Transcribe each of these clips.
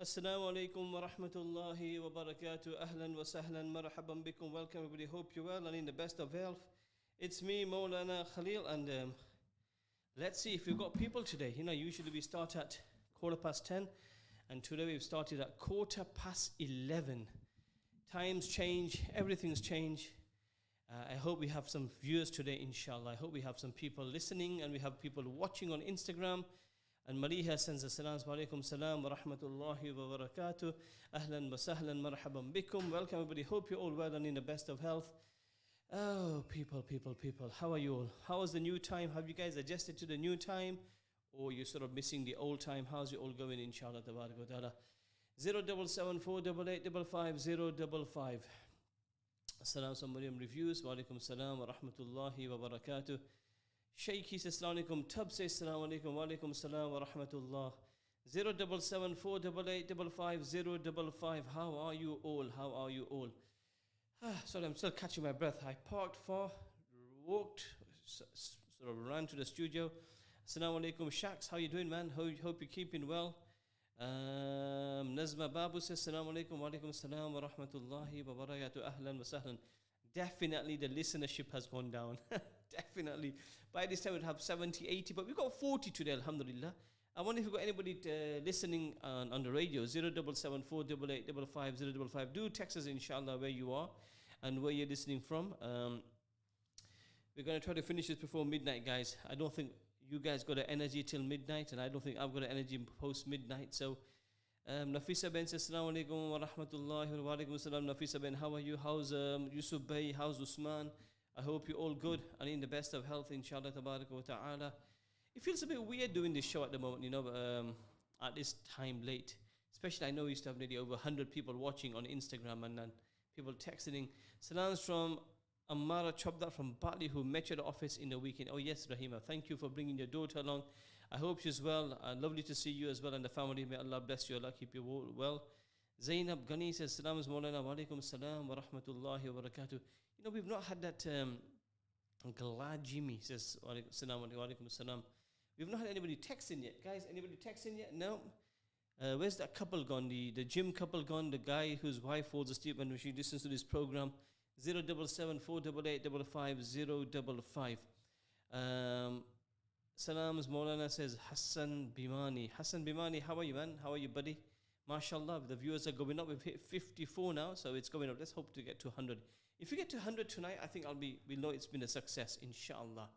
Assalamu alaikum wa rahmatullahi wa barakatuh. Ahlan wa sahlan, marhaban bikum. Welcome everybody. Hope you're well and in the best of health. It's me, Moulana Khalil, and let's see if we've got people today. Usually we start at 10:15, and today we've started at 11:15. Times change, everything's changed. I hope we have some viewers today, inshallah. I hope we have some people listening and we have people watching on Instagram. And Mariha sends us salams alaikum salam wa rahmatullahi wa barakatuh. Ahlan wa sahlan marhaban bikum. Welcome everybody. Hope you're all well and in the best of health. Oh, people. How are you all? How is the new time? Have you guys adjusted to the new time? Or you're sort of missing the old time? How's it all going, inshallah? Tabarak wa ta'ala. 07748885055. Assalamu alaikum reviews. Wa alaikum salam wa rahmatullahi wa barakatuh. Shaykhi says assalamu alaikum. Tub says assalamu alaikum. Wa alaikum salam wa rahmatullah. 07748885055. How are you all? Sorry, I'm still catching my breath. I parked far, walked, sort of ran to the studio. Assalamu alaikum. Shaks, how you doing, man? Hope you're keeping well. Nazma Babu says assalamu alaikum. Wa alaikum salam wa rahmatullahi wa barakatuh. Ahlan wa sahlan. Definitely the listenership has gone down. Definitely. By this time we'd have 70, 80, but we've got 40 today, alhamdulillah. I wonder if we've got anybody listening on the radio. 07748885055. Do text us, inshallah, where you are and where you're listening from. We're going to try to finish this before midnight, guys. I don't think you guys got the energy till midnight, and I don't think I've got the energy post midnight. So Nafisa Ben says assalamu alaikum wa rahmatullahi wa alaikum salam. Nafisa Ben, how are you? How's Yusuf Bey? How's Usman? I hope you're all good and in the best of health, inshallah tabarak wa ta'ala. It feels a bit weird doing this show at the moment, at this time late. Especially I know we used to have nearly over 100 people watching on Instagram and people texting. Salams from Ammara Chobda from Bali, who met you at the office in the weekend. Oh yes, Rahima, thank you for bringing your daughter along. I hope she's well. Lovely to see you as well and the family. May Allah bless you. Allah keep you all well. Zainab Ghani says, Salams Maulana wa alaikum salam wa rahmatullahi wa barakatuh. We've not had that glad Jimmy says, wa alaikum salam. We've not had anybody texting yet. Guys, anybody texting yet? No. Where's that couple gone? The gym couple gone? The guy whose wife falls asleep when she listens to this program. 07748885055. Salams Maulana says Hassan Bimani. Hassan Bimani, how are you, man? How are you, buddy? MashaAllah, the viewers are going up. We've hit 54 now, so it's going up. Let's hope to get to 100. If we get to 100 tonight, I think we'll know it's been a success, inshallah.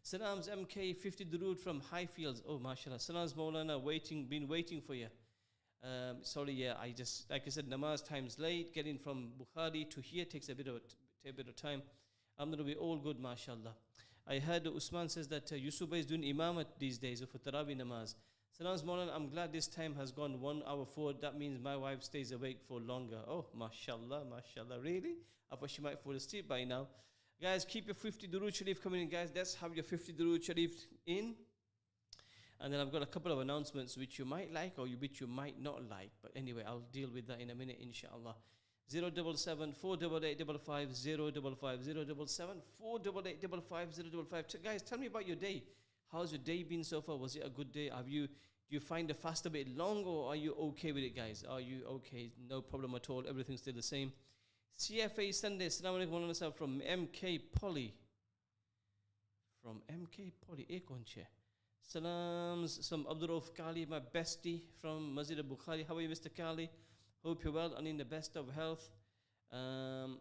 Salams MK, 50 Durood from Highfields. Oh, mashallah. Salams Maulana, been waiting for you. Sorry, yeah, like I said, namaz time's late. Getting from Bukhari to here takes a bit of time. I'm going to be all good, mashallah. I heard Usman says that Yusuf is doing imamat these days for Tarawih namaz. Salams Maulana, I'm glad this time has gone 1 hour forward. That means my wife stays awake for longer. Oh, mashallah. Really? I thought she might fall asleep by now. Guys, keep your 50 Durood Sharif coming in, guys. Let's have your 50 Durood Sharif in. And then I've got a couple of announcements which you might like or which you might not like. But anyway, I'll deal with that in a minute, inshallah. 07748885055. Guys, tell me about your day. How's your day been so far? Was it a good day? Do you find the fast a bit long, or are you okay with it, guys? Are you okay? No problem at all. Everything's still the same. CFA Sunday. Assalamu alaikum from MK Poly. From MK Poly. Ekonche. Salams. Some Abdurrauf Kali, my bestie from Masjid al-Bukhari. How are you, Mr. Kali? Hope you're well and in the best of health. So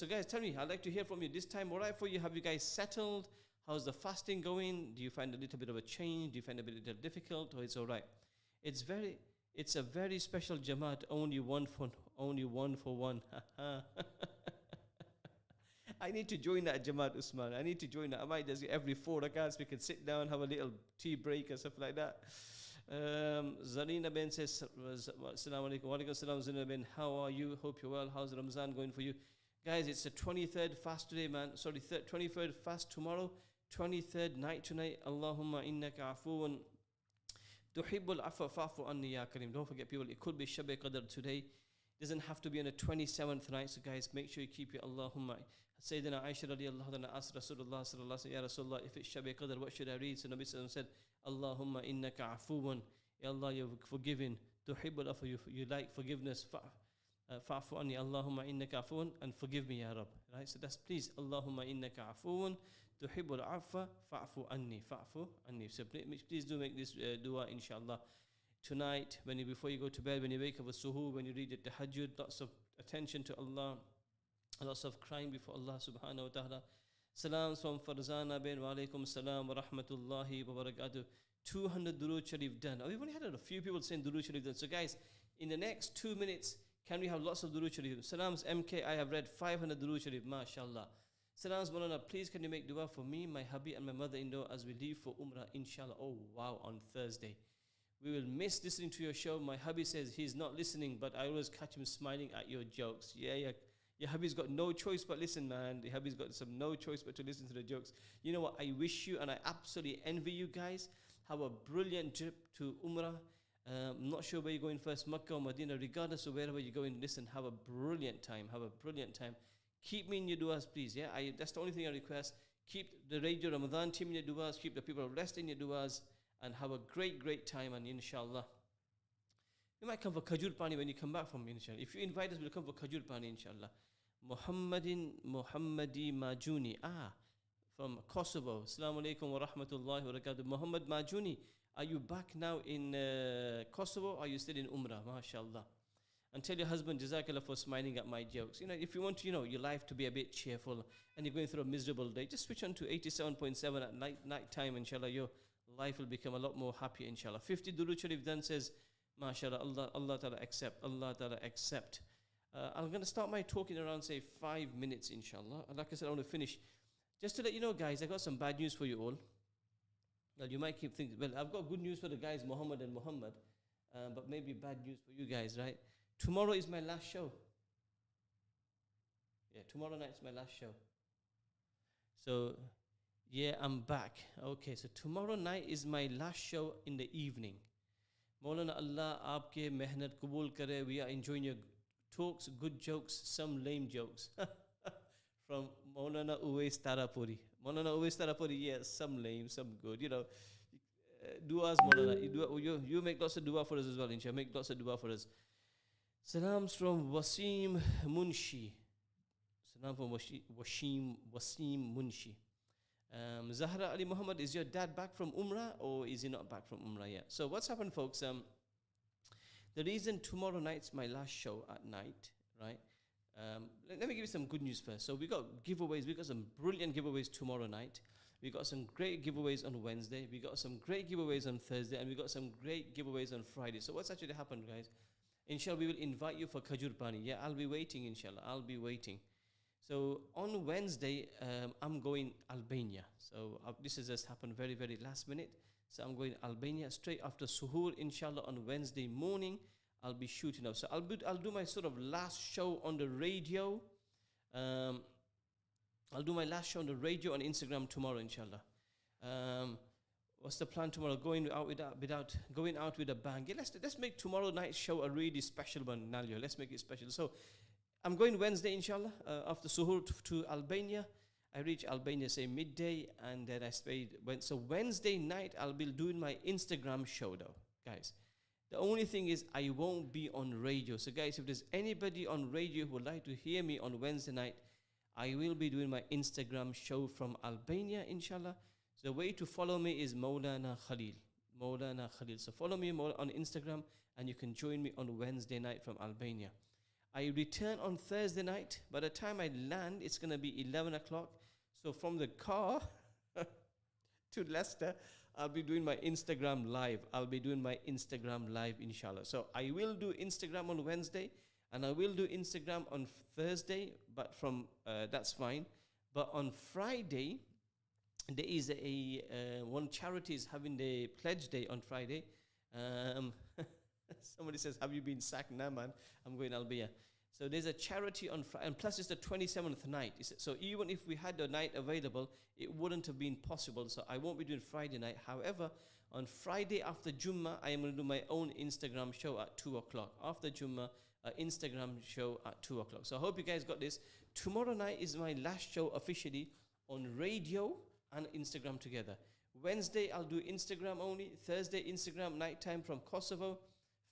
guys, tell me, I'd like to hear from you. This time, all right for you? Have you guys settled? How's the fasting going? Do you find a little bit of a change? Do you find it a bit difficult, or it's all right? It's a very special Jamaat. Only one for one. I need to join that Jamaat, Usman. I need to join that. I might just every 4 rakats we can sit down, have a little tea break or stuff like that. Zarina Ben says, Assalamu alaikum. Wa alaikum salam, Zarina Ben. How are you? Hope you're well. How's Ramadan going for you? Guys, it's the 23rd fast today, man. Sorry, 23rd fast tomorrow. 23rd night tonight. Allahumma innaka afuwan tuhibbul afwa fa'fu anni ya kareem. Don't forget, people, it could be Shab Qadr today. Doesn't have to be on the 27th night. So guys, make sure you keep your Allahumma. Sayyidina Aisha radiallahu anha asked Rasulullah sallallahu alaihi wasallam, Ya Rasulullah, if it's Shab Qadr, what should I read? So Nabi sallallahu said, Allahumma innaka afuwan. Ya Allah, you're forgiving. tuhibbul afwa. You like forgiveness. Fa'fu anni, Allahumma innaka afuun, and forgive me, Ya Rab. Right? So that's please, Allahumma innaka afuun, tuhibbul afwa, fa'fu anni, fa'fu anni. So please do make this dua, inshallah. Tonight, before you go to bed, when you wake up with suhoor, when you read the tahajjud, lots of attention to Allah, lots of crying before Allah subhanahu wa ta'ala. Salams from Farzana bin wa alaikum salam wa rahmatullahi wa barakatuh. 200 durood sharif done. We've only had a few people saying durood sharif done. So guys, in the next 2 minutes, can we have lots of durood sharif? Salams MK, I have read 500 durood sharif, mashallah. Salams Moulana, please can you make dua for me, my hubby and my mother-in-law as we leave for Umrah, inshallah. Oh wow, on Thursday. We will miss listening to your show. My hubby says he's not listening, but I always catch him smiling at your jokes. Yeah. Your hubby's got no choice but listen, man. The hubby's got no choice but to listen to the jokes. You know what? I wish you, and I absolutely envy you guys. Have a brilliant trip to Umrah. I'm not sure where you're going first, Makkah or Medina. Regardless of wherever you're going, listen, have a brilliant time. Have a brilliant time. Keep me in your duas, please. Yeah, that's the only thing I request. Keep the Radio Ramadan team in your duas. Keep the people of rest in your duas. And have a great time, and inshallah. You might come for Khajur Pani when you come back from inshallah. If you invite us, we'll come for Khajur Pani, inshallah. Muhammadi Majuni. From Kosovo. Assalamu alaikum wa rahmatullahi wa barakatuh. Muhammad Majuni, are you back now in Kosovo, or are you still in Umrah? MashaAllah. And tell your husband, Jazakallah, for smiling at my jokes. You know, if you want, your life to be a bit cheerful and you're going through a miserable day, just switch on to 87.7 at night time, inshallah. Your life will become a lot more happy, inshallah. 50 durood sharif done, says, MashaAllah, Allah Ta'ala accept, Allah Ta'ala accept. I'm going to start my talk in around, say, 5 minutes, inshallah. And like I said, I want to finish. Just to let you know, guys, I got some bad news for you all. Well, you might keep thinking, well, I've got good news for the guys, Muhammad and Muhammad, but maybe bad news for you guys, right? Tomorrow is my last show. Yeah, tomorrow night's my last show. So, yeah, I'm back. Okay, so tomorrow night is my last show in the evening. Maulana Allah aapke mehnat qabul kare. We are enjoying your talks, good jokes, some lame jokes. From Moulana Uwais Tarapuri. Moulana Uwais Tarapuri, yes, some lame, some good. Duas, Moulana. You make lots of dua for us as well, inshallah. Make lots of dua for us. Salams from Wasim Munshi. Salam from Wasim Munshi. Zahra Ali Muhammad, is your dad back from Umrah, or is he not back from Umrah yet? So what's happened, folks? The reason tomorrow night's my last show at night, right? Let me give you some good news first. So we got giveaways. We got some brilliant giveaways tomorrow night. We got some great giveaways on Wednesday. We got some great giveaways on Thursday, and we got some great giveaways on Friday. So what's actually happened, guys? Inshallah, we will invite you for Khajur Pani. Yeah, I'll be waiting, inshallah. I'll be waiting. So on Wednesday, I'm going Albania. So this has just happened very, very last minute. So I'm going Albania straight after Suhoor, inshallah, on Wednesday morning. I'll be shooting up. So I'll do my sort of last show on the radio. I'll do my last show on the radio on Instagram tomorrow, inshallah. What's the plan tomorrow? Going out with a bang. Yeah, let's make tomorrow night's show a really special one, Nalio. Let's make it special. So I'm going Wednesday, inshallah, after Suhoor to Albania. I reach Albania, say midday, and then so Wednesday night, I'll be doing my Instagram show, though, guys. The only thing is I won't be on radio. So, guys, if there's anybody on radio who would like to hear me on Wednesday night, I will be doing my Instagram show from Albania, inshallah. So the way to follow me is Moulana Khalil. Moulana Khalil. So follow me on Instagram, and you can join me on Wednesday night from Albania. I return on Thursday night. By the time I land, it's going to be 11 o'clock. So from the car to Leicester, I'll be doing my Instagram live. Inshallah. So I will do Instagram on Wednesday, and I will do Instagram on Thursday, but that's fine. But on Friday, there is one charity is having the pledge day on Friday. Somebody says, have you been sacked? Nah, man, I'm going Albania. So there's a charity on Friday, and plus it's the 27th night. So even if we had the night available, it wouldn't have been possible. So I won't be doing Friday night. However, on Friday after Jummah, I am going to do my own Instagram show at 2 o'clock. After Jummah, Instagram show at 2 o'clock. So I hope you guys got this. Tomorrow night is my last show officially on radio and Instagram together. Wednesday, I'll do Instagram only. Thursday, Instagram nighttime from Kosovo.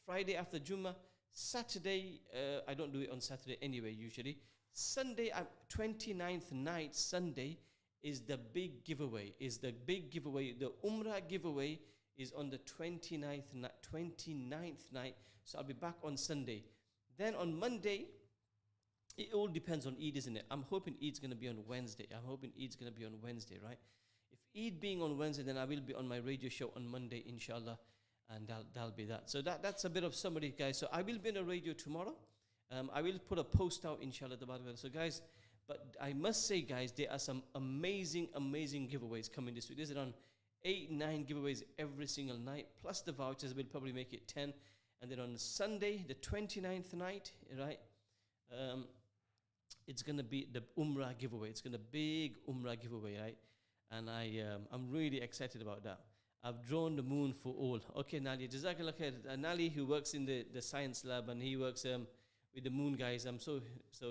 Friday after Jummah. Saturday, I don't do it on Saturday anyway, usually. Sunday, 29th night, Sunday, is the big giveaway. The Umrah giveaway is on the 29th night. So I'll be back on Sunday. Then on Monday, it all depends on Eid, isn't it? I'm hoping Eid's going to be on Wednesday. Right? If Eid being on Wednesday, then I will be on my radio show on Monday, inshallah. And that'll be that. So that's a bit of summary, guys. So I will be on a radio tomorrow. I will put a post out, inshallah. So, guys, but I must say, guys, there are some amazing giveaways coming this week. There's around 8-9 giveaways every single night, plus the vouchers will probably make it 10. And then on Sunday, the 29th night, right, it's going to be the Umrah giveaway. It's going to be big Umrah giveaway, right? And I'm really excited about that. I've drawn the moon for all. Okay, Nali, Jazakallah khair. Nali, who works in the science lab, and he works with the moon guys. So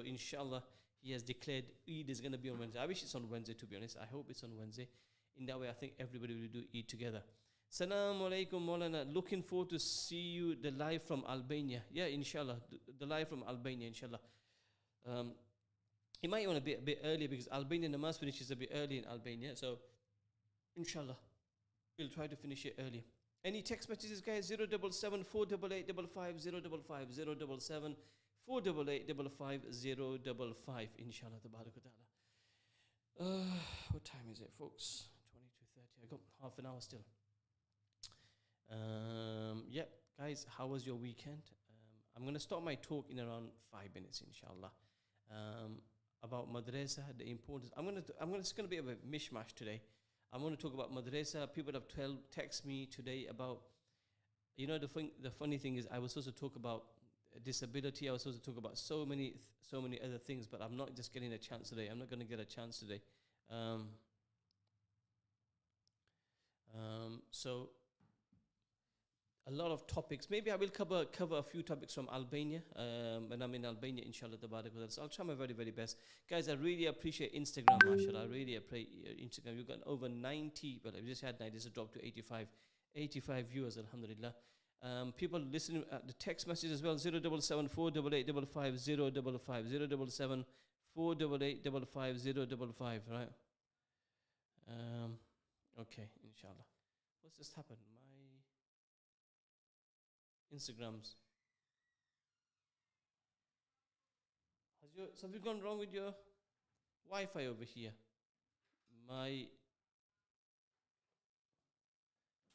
inshallah, he has declared Eid is going to be on Wednesday. I wish it's on Wednesday, to be honest. I hope it's on Wednesday. In that way, I think everybody will do Eid together. Assalamu alaikum, Moulana. Looking forward to see you the live from Albania. Yeah, inshallah. The live from Albania, inshallah. You might want to be a bit earlier because Albania namaz finishes a bit early in Albania. So, inshallah, we'll try to finish it early. Any text messages, guys? 077 488 55 055 077 488 55 055. Inshallah, tabarak wa ta'ala. What time is it, folks? 22:30. I got half an hour still. Yeah, guys, how was your weekend? I'm going to start my talk in around 5 minutes, inshallah. About madrasa, the importance. It's going to be a bit mishmash today. I'm going to talk about madrasa. People have text me today about, the funny thing is I was supposed to talk about disability. I was supposed to talk about so many other things, but I'm not just getting a chance today. I'm not going to get a chance today. So a lot of topics. Maybe I will cover a few topics from Albania when I'm in Albania, inshallah. So I'll try my very, very best. Guys, I really appreciate Instagram, mashallah. I really appreciate Instagram. You've got over 90, but I just had 90, it's dropped to 85 viewers, alhamdulillah. People listening at the text message as well, 077 488 55 055, 077 488 55 055, right? Okay, inshallah. What's just happened? My Instagrams. Has something gone wrong with your Wi-Fi over here?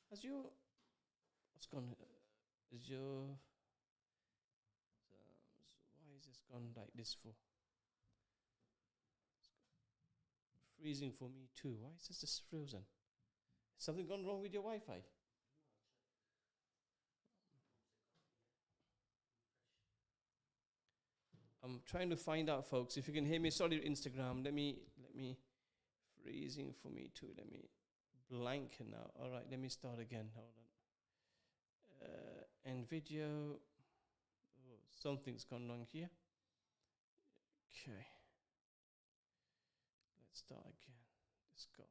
What's gone? Why is this gone like this for? Freezing for me too. Why is this just frozen? Something gone wrong with your Wi-Fi? I'm trying to find out, folks. If you can hear me, sorry, Instagram. Let me freezing for me too. Let me blank now. All right, let me start again. Hold on. And video. Oh, something's gone wrong here. Okay. Let's start again. This God.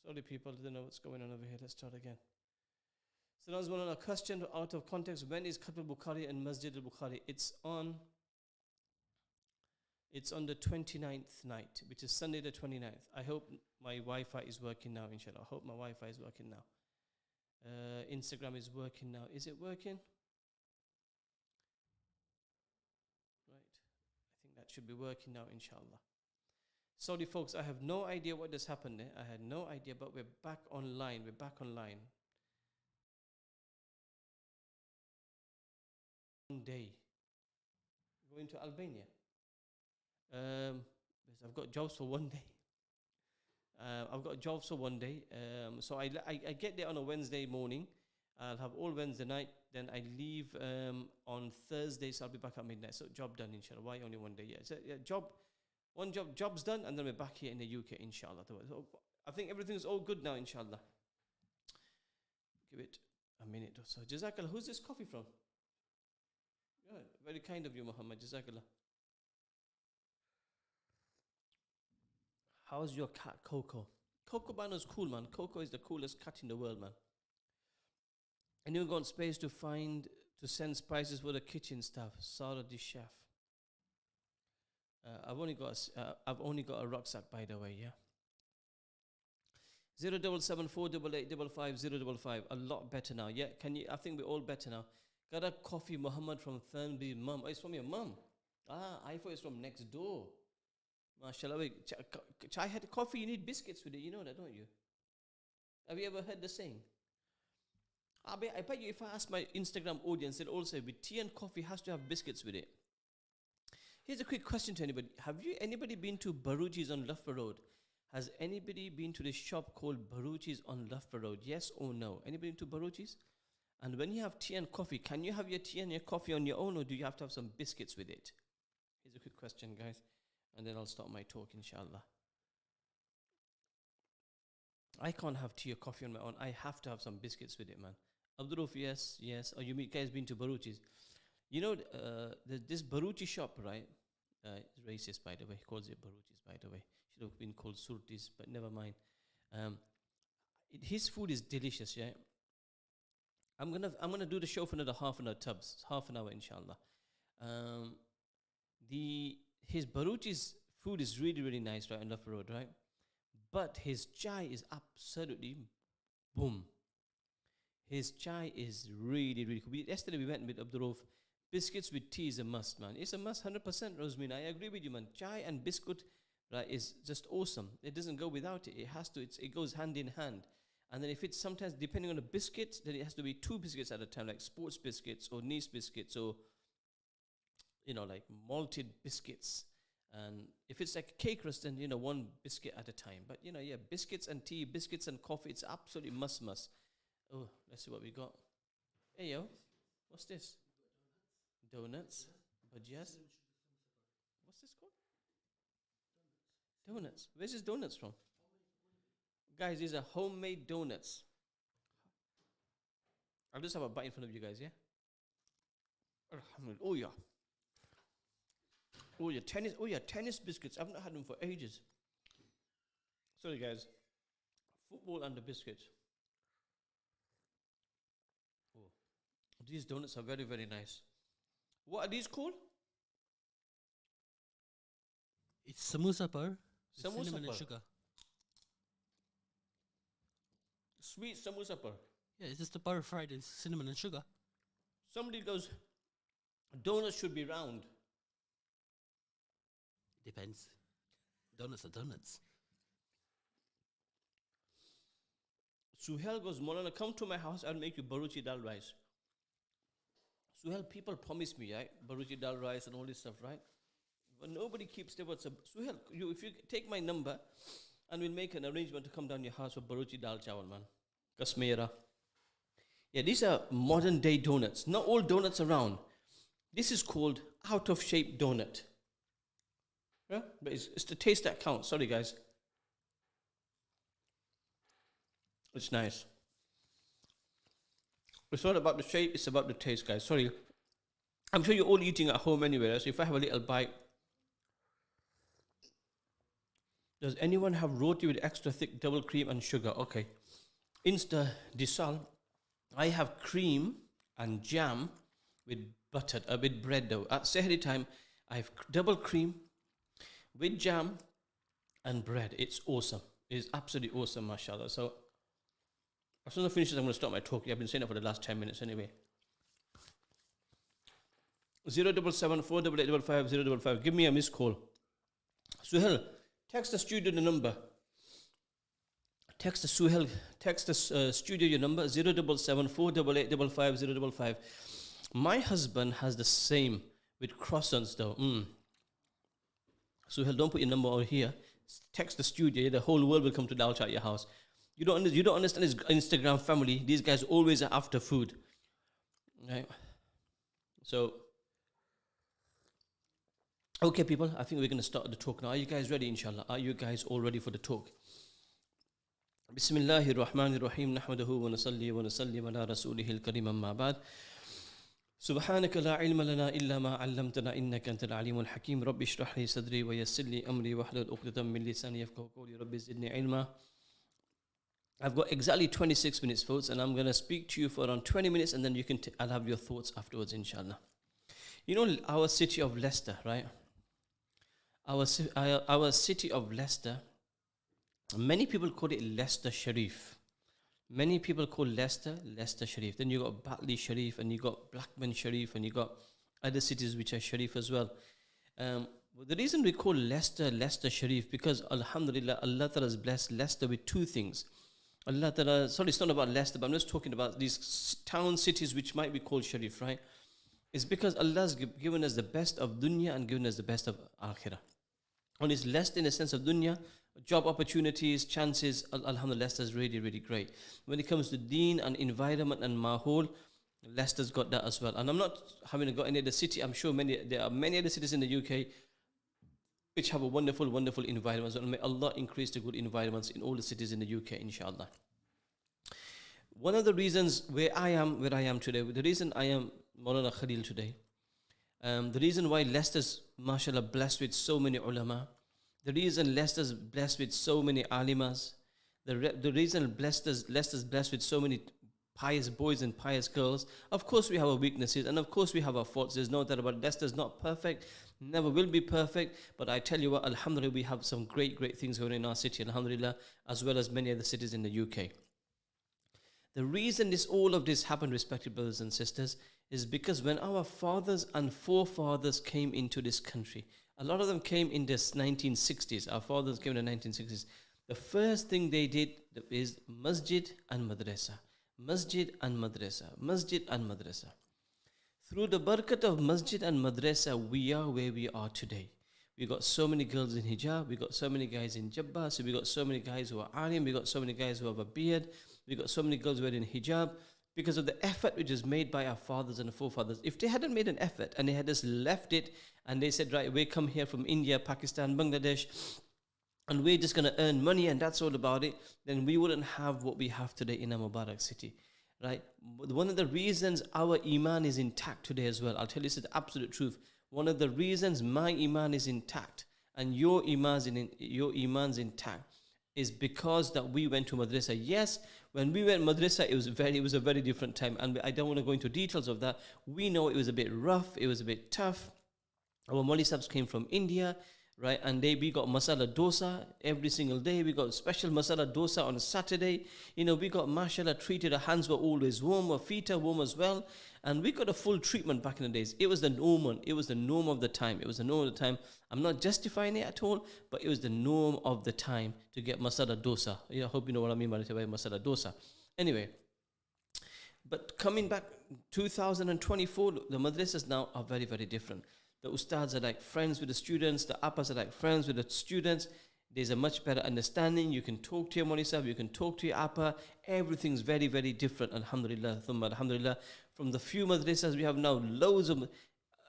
Sorry, people. I don't know what's going on over here. Let's start again. So now, one on a question out of context. When is Khatm al-Bukhari and Masjid al-Bukhari? It's on the 29th night, which is Sunday the 29th. I hope my Wi-Fi is working now, inshallah. I hope my Wi-Fi is working now. Instagram is working now. Is it working? Right. I think that should be working now, inshallah. Sorry, folks. I have no idea what just happened there. I had no idea, but we're back online. Day going to Albania. I've got jobs for one day. So I get there on a Wednesday morning. I'll have all Wednesday night. Then I leave on Thursday, so I'll be back at midnight. So job done, inshallah. Why only one day? Yeah, so job's done, and then we're back here in the UK, inshallah. So I think everything's all good now, inshallah. Give it a minute or so. Jazakallah. Who's this coffee from? Yeah, very kind of you, Muhammad. Jazakallah. How's your cat, Coco? Coco Bano's cool, man. Coco is the coolest cat in the world, man. Anyone got space to send spices for the kitchen staff? Sarah the chef. I've only got a rucksack, by the way. Yeah. 07748855055. A lot better now. Yeah. Can you? I think we're all better now. Got a coffee, Muhammad from Thurnby. Mum. Oh, it's from your mum. Ah, I thought it's from next door. MashaAllah. Wait, chai had coffee. You need biscuits with it. You know that, don't you? Have you ever heard the saying? I bet you if I ask my Instagram audience, they'll all say with tea and coffee has to have biscuits with it. Here's a quick question to anybody. Have anybody been to Baruchi's on Loughborough Road? Has anybody been to this shop called Baruchi's on Loughborough Road? Yes or no? Anybody been to Baruchi's? And when you have tea and coffee, can you have your tea and your coffee on your own, or do you have to have some biscuits with it? Here's a quick question, guys. And then I'll start my talk, inshallah. I can't have tea or coffee on my own. I have to have some biscuits with it, man. Abdurruf, yes. Oh, you guys been to Baruchi's? You know, this Baruchi shop, right? It's racist, by the way. He calls it Baruchi's, by the way. Should have been called Surtis, but never mind. His food is delicious, yeah. I'm gonna do the show for another half an hour, inshallah. His Baruchi's food is really, really nice, right, on Loughborough Road, right? But his chai is absolutely boom. His chai is really, really cool. Yesterday we went with Abdurruf. Biscuits with tea is a must, man. It's a must, 100%, Rosmin. I agree with you, man. Chai and biscuit, right, is just awesome. It doesn't go without it. It has to. It goes hand in hand. And then if it's sometimes, depending on the biscuit, then it has to be 2 biscuits at a time, like sports biscuits or nice biscuits or, like malted biscuits. And if it's like cake crust, then, 1 biscuit at a time. But, biscuits and tea, biscuits and coffee, it's absolutely must. Oh, let's see what we got. Hey, yo, what's this? Donuts. Bhajias. What's this called? Donuts. Where's this donuts from? Guys, these are homemade donuts. I'll just have a bite in front of you guys, yeah? Oh, yeah. Tennis biscuits. I've not had them for ages. Sorry, guys. Football and the biscuits. Oh. These donuts are very, very nice. What are these called? It's samosa par. Samosa cinnamon par. and sugar. Sweet samosa par. Yeah, it's just the par fried in cinnamon and sugar. Somebody goes, donuts should be round. Depends. Donuts are donuts. Suhail goes, Moulana, come to my house, I'll make you Baruchi dal rice. Suhail, people promise me, right? Baruchi dal rice and all this stuff, right? But nobody keeps their words. Suhail, if you take my number, and we'll make an arrangement to come down your house for Baruchi dal chawal, man. Kasmera. Yeah, these are modern day donuts. Not all donuts around. This is called out of shape donut. Yeah? But it's the taste that counts. Sorry, guys. It's nice. It's not about the shape, it's about the taste, guys. Sorry. I'm sure you're all eating at home anyway, so if I have a little bite. Does anyone have roti with extra thick double cream and sugar? Okay. Insta disal. I have cream and jam with with bread though. At Sehri time, I have double cream with jam and bread. It's awesome. It's absolutely awesome, mashallah. So, as soon as I finish this, I'm going to start my talk. I've been saying it for the last 10 minutes anyway. 07748855055. Give me a missed call. Suhail, text the studio the number. Text the Suhail. Text the studio your number. 07748855055. My husband has the same with croissants though. Suhail, don't put your number over here. Text the studio. The whole world will come to Dalcha at your house. You don't understand his Instagram family. These guys always are after food. Right? So, okay, people, I think we're going to start the talk now. Are you guys ready, inshallah? Are you guys all ready for the talk? Bismillahir Rahmanir Rahim. Nahmaduhu wa nusalli wa nusallim ala rasulihil kareem amma ba'd. سبحانك لا علم لنا إلا ما علمتنا إنك أنت العليم الحكيم رب اشرح لي صدري ويسر لي أمري واحلل عقدة من لساني يفقهوا قولي رب زدني علما I've got exactly 26 minutes, folks, and I'm going to speak to you for around 20 minutes, and then you can I'll have your thoughts afterwards, inshallah. You know, our city of Leicester, right? Our city of Leicester, many people call it Leicester Sharif. Many people call Leicester Sharif. Then you got Batley Sharif, and you got Blackburn Sharif, and you got other cities which are Sharif as well. The reason we call Leicester Sharif, because Alhamdulillah, Allah Ta'ala has blessed Leicester with two things. Allah Ta'ala, sorry, it's not about Leicester, but I'm just talking about these town cities which might be called Sharif, right? It's because Allah has given us the best of dunya and given us the best of akhirah. And it's blessed in the sense of dunya, job opportunities, chances. Alhamdulillah, Leicester is really, really great. When it comes to deen and environment and mahol, Leicester's got that as well. And I'm not having got any other city. I'm sure there are many other cities in the UK which have a wonderful, wonderful environment. So may Allah increase the good environments in all the cities in the UK, inshallah. One of the reasons where I am today, the reason I am Moulana Khalil today, the reason why Leicester's, mashallah, blessed with so many ulama, the reason Leicester's blessed with so many alimas, the reason Leicester's blessed with so many pious boys and pious girls. Of course we have our weaknesses, and of course we have our faults. There's no doubt about it. Leicester's not perfect, never will be perfect, but I tell you what, alhamdulillah, we have some great things going in our city, alhamdulillah, as well as many other cities in the UK. The reason all of this happened, respected brothers and sisters, is because when our fathers and forefathers came into this country, a lot of them came in the 1960s. Our fathers came in the 1960s. The first thing they did is masjid and madrasa. Masjid and madrasa. Masjid and madrasa. Through the barakat of masjid and madrasa, we are where we are today. We got so many girls in hijab. We got so many guys in jabba. So we got so many guys who are alim. We got so many guys who have a beard. We got so many girls wearing hijab. Because of the effort which is made by our fathers and forefathers. If they hadn't made an effort and they had just left it and they said, right, we come here from India, Pakistan, Bangladesh, and we're just going to earn money and that's all about it, then we wouldn't have what we have today in our Mubarak city, right? One of the reasons our iman is intact today as well, I'll tell you this is the absolute truth. One of the reasons my iman is intact and your iman's intact is because that we went to madrasa. Yes, when we went madrasa, it was a very different time, and I don't want to go into details of that. We know it was a bit rough, it was a bit tough. Our Mauli Sabs came from India, right? And we got masala dosa every single day. We got special masala dosa on a Saturday. You know, we got, mashallah, treated. Our hands were always warm, our feet are warm as well. And we got a full treatment back in the days. It was the norm. It was the norm of the time. It was the norm of the time. I'm not justifying it at all, but it was the norm of the time to get masala dosa. I hope you know what I mean by masala dosa. Anyway, but coming back, 2024, the madrasas now are very, very different. The ustads are like friends with the students. The appas are like friends with the students. There's a much better understanding. You can talk to your Mauli Sahib, you can talk to your appa. Everything's very, very different. Alhamdulillah, thumma alhamdulillah. From the few madrasas we have now, loads of.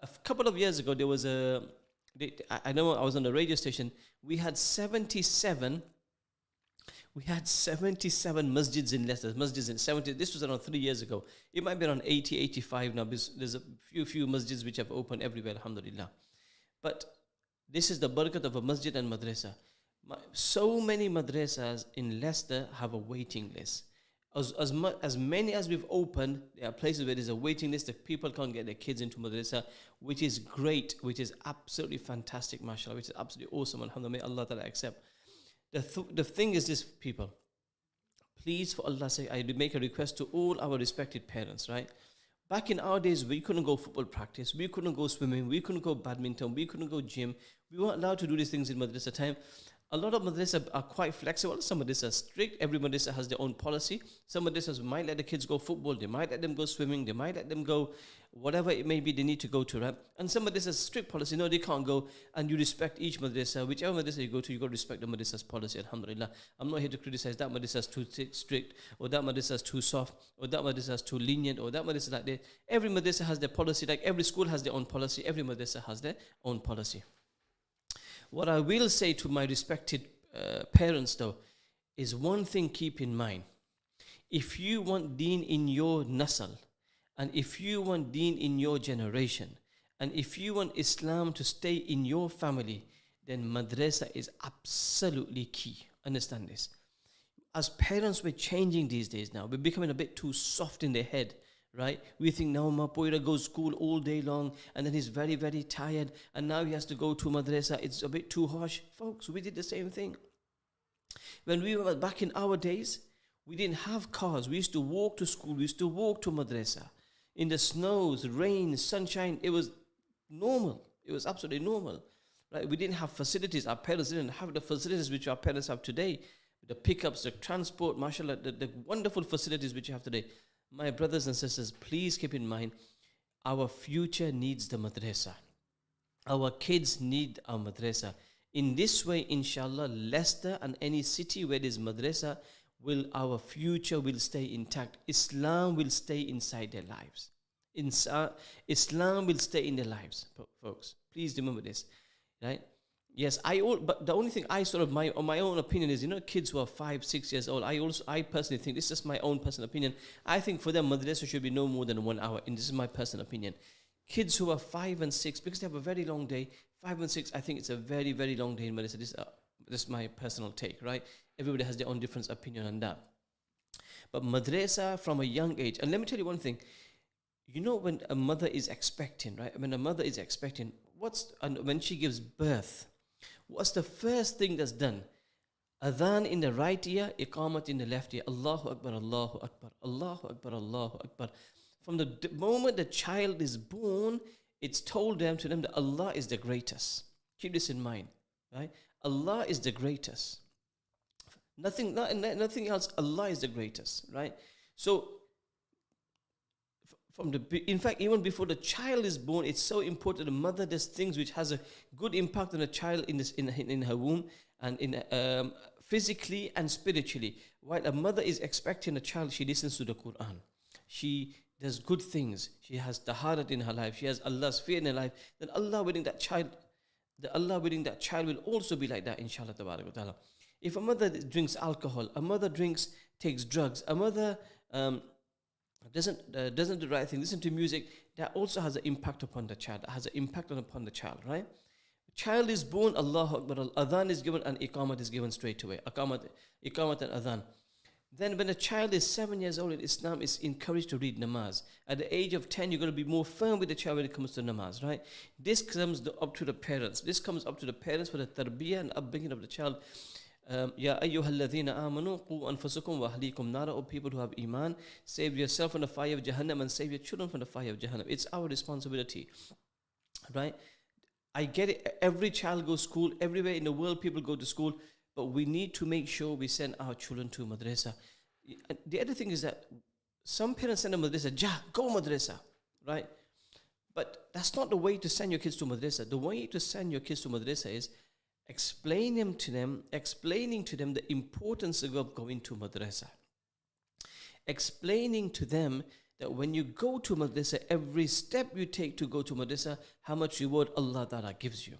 A couple of years ago, there was I know I was on a radio station. We had 77 masjids in Leicester. Masjids in 70. This was around 3 years ago. It might be around 80, 85 now. There's a few masjids which have opened everywhere, alhamdulillah. But this is the barakat of a masjid and madrasa. So many madrasas in Leicester have a waiting list. As many as we've opened, there are places where there's a waiting list that people can't get their kids into madrasa, which is great, which is absolutely fantastic, mashallah, which is absolutely awesome, alhamdulillah, may Allah Ta'ala accept. The thing is this, people, please, for Allah's sake, I make a request to all our respected parents, right? Back in our days, we couldn't go football practice, we couldn't go swimming, we couldn't go badminton, we couldn't go gym, we weren't allowed to do these things in madrasa time. A lot of madrasas are quite flexible. Some madrasas are strict. Every madrasa has their own policy. Some madrasas might let the kids go football. They might let them go swimming. They might let them go whatever it may be they need to go to, right? And some madrasas strict policy. No, they can't go. And you respect each madrasa. Whichever madrasa you go to, you got to respect the madrasa's policy, alhamdulillah. I'm not here to criticize that madrasa is too strict, or that madrasa is too soft, or that madrasa is too lenient, or that madrasa like that. Every madrasa has their policy. Like every school has their own policy. Every madrasa has their own policy. What I will say to my respected parents, though, is one thing keep in mind. If you want deen in your nasal, and if you want deen in your generation, and if you want Islam to stay in your family, then madrasa is absolutely key. Understand this. as parents, we're changing these days now. We're becoming a bit too soft in their head, right? We think now Mapoira goes school all day long and then he's very, very tired and now he has to go to madrasa. It's a bit too harsh. Folks, we did the same thing. When we were back in our days, we didn't have cars. We used to walk to school. We used to walk to madrasa. In the snows, rain, sunshine, it was normal. It was absolutely normal. Right? We didn't have facilities. Our parents didn't have the facilities which our parents have today. The pickups, the transport, mashallah, the wonderful facilities which you have today. My brothers and sisters, please keep in mind, our future needs the madrasa. Our kids need our madrasa. In this way, inshallah, Leicester and any city where there's madrasa, our future will stay intact. Islam will stay inside their lives. Islam will stay in their lives, folks. Please remember this, right? Yes, but the only thing my own opinion is, kids who are 5, 6 years old, I personally think, this is just my own personal opinion, I think for them madrasa should be no more than 1 hour, and this is my personal opinion. Kids who are 5 and 6, because they have a very long day, 5 and 6, I think it's a very, very long day in madrasa. This is my personal take, right? Everybody has their own different opinion on that. But madrasa from a young age, and let me tell you one thing, when a mother is expecting, right? When a mother is expecting, when she gives birth, what's the first thing that's done? Adhan in the right ear, iqamat in the left ear. Allahu Akbar, Allahu Akbar, Allahu Akbar, Allahu Akbar. From the moment the child is born, it's told to them that Allah is the greatest. Keep this in mind, right? Allah is the greatest. Nothing else. Allah is the greatest, right? So, in fact, even before the child is born, it's so important the mother does things which has a good impact on the child in her womb and physically and spiritually. While a mother is expecting a child, she listens to the Quran. She does good things. She has taharat in her life. She has Allah's fear in her life. Then Allah willing that child will also be like that, inshallah ta'ala. If a mother drinks alcohol, a mother takes drugs, a mother doesn't do the right thing, listen to music, that also has an impact upon the child. That has an impact upon the child, right? Child is born, Allahu Akbar, adhan is given and iqamat is given straight away. Iqamat and adhan. Then when a child is 7 years old in Islam, is encouraged to read namaz. At the age of 10, you've got to be more firm with the child when it comes to namaz, right? This comes up to the parents. This comes up to the parents for the tarbiyah and upbringing of the child. Ya ayyuhalladhina amanu qu anfusakum wa ahlikum nara. O people who have iman, save yourself from the fire of Jahannam and save your children from the fire of Jahannam. It's our responsibility, right? I get it. Every child goes to school. Everywhere in the world, people go to school. But we need to make sure we send our children to madrasa. The other thing is that some parents send them to madrasa, go madrasa, right? But that's not the way to send your kids to madrasa. The way to send your kids to madrasa is explaining to them the importance of going to madrasa. Explaining to them that when you go to madrasa, every step you take to go to madrasa, how much reward Allah Ta'ala gives you.